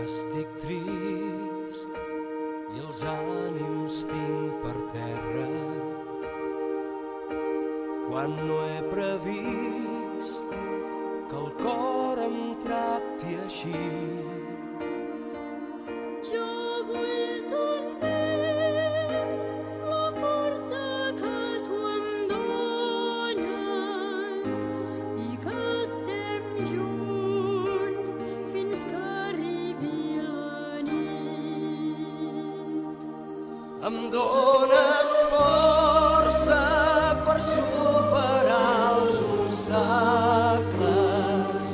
Estic trist i els ànims tinc per terra quan no he previst que el cor em tracti així. Jo vull sentir la força que tu em dones i que estem junts fins que arribi la nit. Em dones força per superar els obstacles.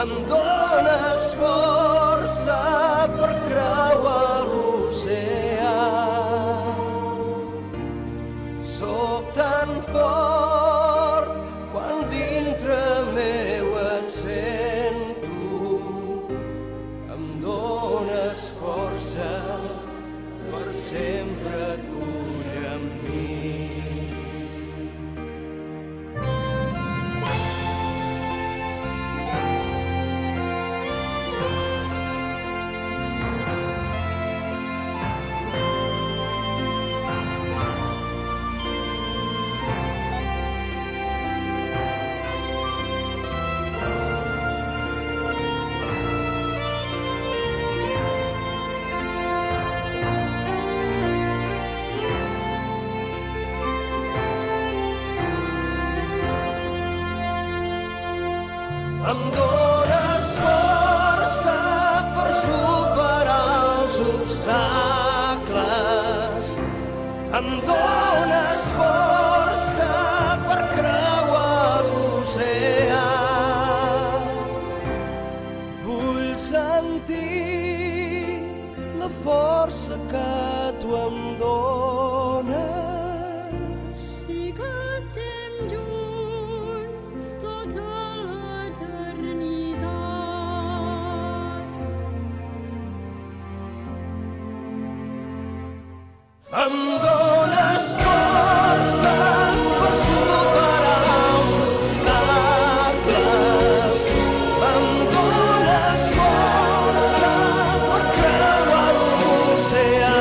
Em dones força per creuar l'oceà. Soc tan fort quan dintre meu et sento. Em dones força per sempre et vull amb mi. Em dones força per superar els obstacles. Em dones força per creuar l'oceà. Vull sentir la força que tu em dones I que estem junts tota l'eternitat. Em dones força per superar els obstacles. Em dones força per creuar l'oceà.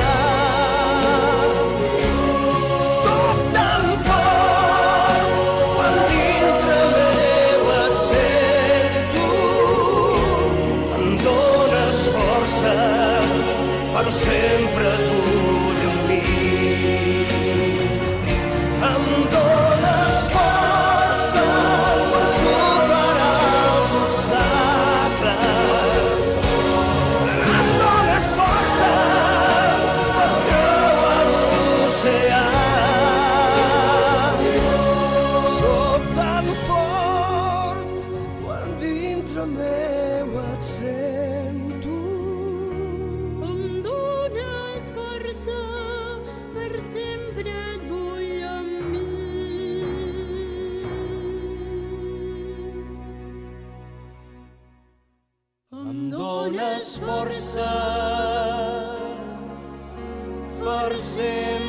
Soc tan fort quan dintre meu et sento. Em dones força per sempre et vull amb mi. Em dones força per superar els obstacles. Em dones força per creuar l'oceà. Soc tan fort quan dintre meu et sento. Em dones força, per sempre et vull amb mi. Em dones força per sempre